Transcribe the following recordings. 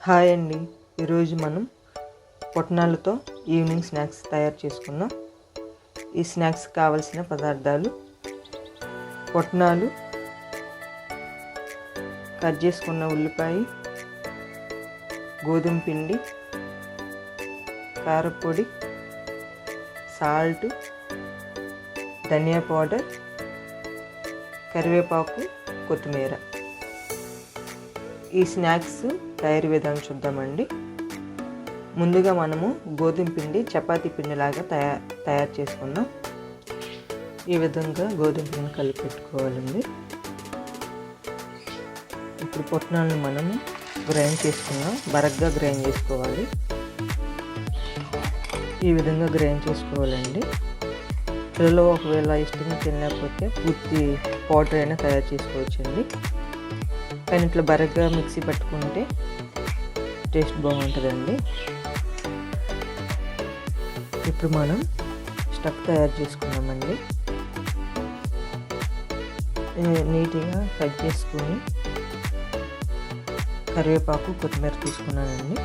Hi అండి. ఈరోజు మనం పొట్నాలతో ఈవినింగ్ స్నాక్స్ తయారు చేసుకుందాం. ఈ స్నాక్స్ కావలసిన పదార్థాలు: పొట్నాలు, కట్ చేసుకున్న ఉల్లిపాయ, గోధుమ పిండి, కారపొడి, సాల్ట్, ధనియా పౌడర్, కరివేపాకు, కొత్తిమీర. ఈ స్నాక్స్ తయారీ విధానం చూద్దామండి. ముందుగా మనము గోధుమ పిండి చపాతీ పిండిలాగా తయారు చేసుకుందాం. ఈ విధంగా గోధుమ పిండిని కలిపి పెట్టుకోవాలండి. ఇప్పుడు పొట్నాలను మనము గ్రైండ్ చేసుకుందాం. బరగ్గా గ్రైండ్ చేసుకోవాలి. ఈ విధంగా గ్రైండ్ చేసుకోవాలండి. పిల్లలు ఒకవేళ ఇష్టంగా తినలేకపోతే పూర్తి పౌడర్ అయినా తయారు చేసుకోవచ్చండి. కానీ ఇట్లా బరగ్గా మిక్సీ పట్టుకుంటే టేస్ట్ బాగుంటుందండి. ఇప్పుడు మనం స్టఫ్ తయారు చేసుకున్నామండి. నీట్గా కట్ చేసుకొని కరివేపాకు, కొత్తిమీర తీసుకున్నానండి.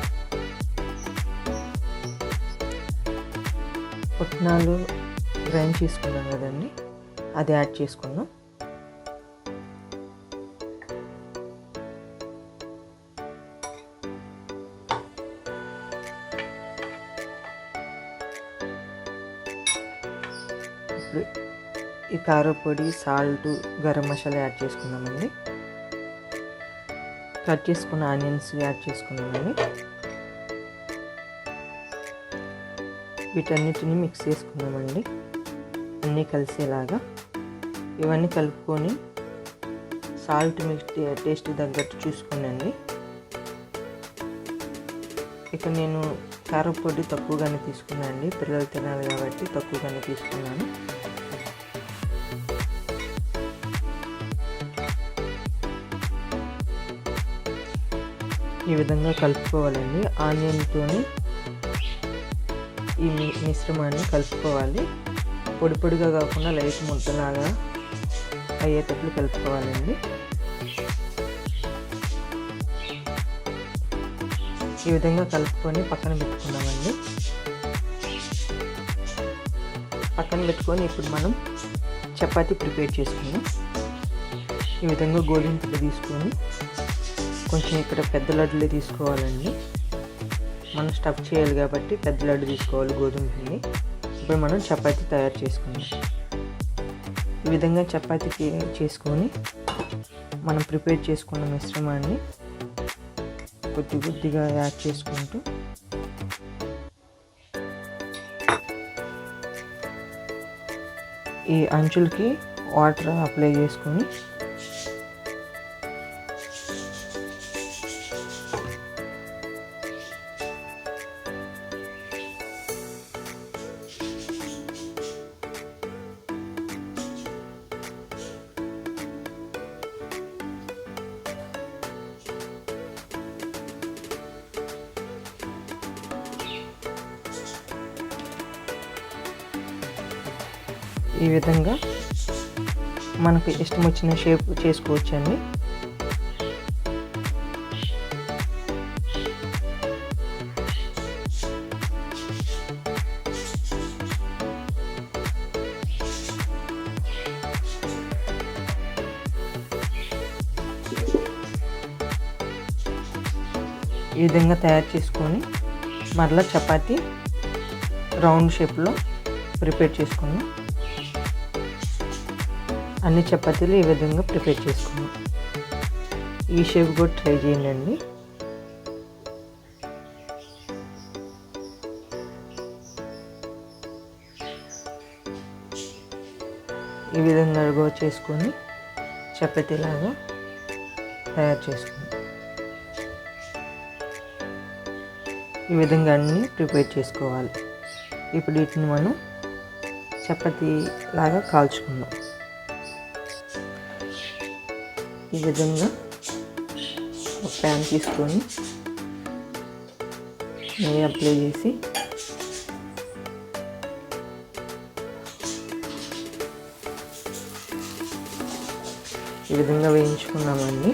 పుట్నాలు గ్రైండ్ చేసుకున్నాం కదండి, అది యాడ్ చేసుకున్నాం. ఇప్పుడు ఈ కారపొడి, సాల్ట్, గరం మసాలా యాడ్ చేసుకున్నామండి. కట్ చేసుకున్న ఆనియన్స్ యాడ్ చేసుకున్నామండి. వీటన్నిటిని మిక్స్ చేసుకున్నామండి, అన్నీ కలిసేలాగా. ఇవన్నీ కలుపుకొని సాల్ట్ టేస్ట్ తగ్గట్టు చూసుకోనండి. ఇక నేను కారపొడి తక్కువగానే తీసుకున్నాను అండి. పిల్లలు తినాలి కాబట్టి తక్కువగానే తీసుకున్నాను. ఈ విధంగా కలుపుకోవాలండి. ఆనియన్తోని ఈ మిశ్రమాన్ని కలుపుకోవాలి. పొడి పొడిగా కాకుండా లైట్ ముద్దలాగా అయ్యేటట్లు కలుపుకోవాలండి. ఈ విధంగా కలుపుకొని పక్కన పెట్టుకున్నామండి. పక్కన పెట్టుకొని ఇప్పుడు మనం చపాతీ ప్రిపేర్ చేసుకుందాం. ఈ విధంగా గోధుమ పిండి తీసుకొని కొంచెం ఇక్కడ పెద్ద లడ్డులే తీసుకోవాలండి. మనం స్టఫ్ చేయాలి కాబట్టి పెద్ద లడ్డు తీసుకోవాలి గోధుమ పిండి. ఇప్పుడు మనం చపాతీ తయారు చేసుకుందాం. ఈ విధంగా చపాతీకి చేసుకొని మనం ప్రిపేర్ చేసుకున్న మిశ్రమాన్ని కొద్దిగా యాడ్ చేసుకుంటూ ఈ అంచులకి వాటర్ అప్లై చేసుకొని ఈ విధంగా మనకు ఇష్టం వచ్చిన షేప్ చేసుకోవచ్చండి. ఈ విధంగా తయారు చేసుకొని మరలా చపాతీ రౌండ్ షేప్లో ప్రిపేర్ చేసుకున్నాం. అన్ని చపాతీలు ఈ విధంగా ప్రిపేర్ చేసుకున్నాం. ఈ షేప్ కూడా ట్రై చేయండి. ఈ విధంగా చేసుకొని చపాతీలాగా తయారు చేసుకున్నాం. ఈ విధంగా అన్నీ ప్రిపేర్ చేసుకోవాలి. ఇప్పుడు వీటిని మనం చపాతీ లాగా కాల్చుకుందాం. ఈ విధంగా ఒక ప్యాన్ తీసుకొని నెయ్యి అప్లై చేసి ఈ విధంగా వేయించుకున్నామండి.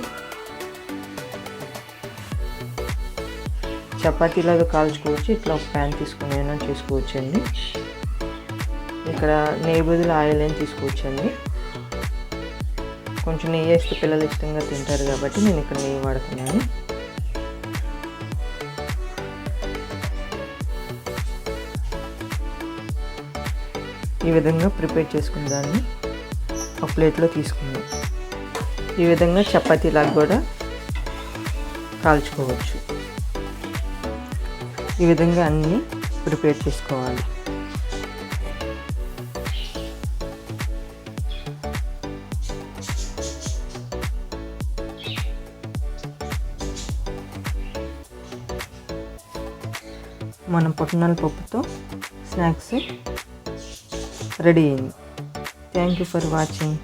చపాతీలాగా కాల్చుకోవచ్చు, ఇట్లా ఒక ప్యాన్ తీసుకుని అయినా చేసుకోవచ్చండి. ఇక్కడ నెయ్యి బదులు ఆయిల్ అయినా తీసుకోవచ్చండి. కొంచెం నెయ్యి వేస్తే పిల్లలు ఇష్టంగా తింటారు కాబట్టి నేను ఇక్కడ నెయ్యి వాడుతున్నాను. ఈ విధంగా ప్రిపేర్ చేసుకున్న దాన్ని ఒక ప్లేట్లో తీసుకుందాం. ఈ విధంగా చపాతీలాగా కూడా కాల్చుకోవచ్చు. ఈ విధంగా అన్నీ ప్రిపేర్ చేసుకోవాలి. మన పుట్నాల పప్పుతో స్నాక్స్ రెడీ అయింది. Thank you for watching.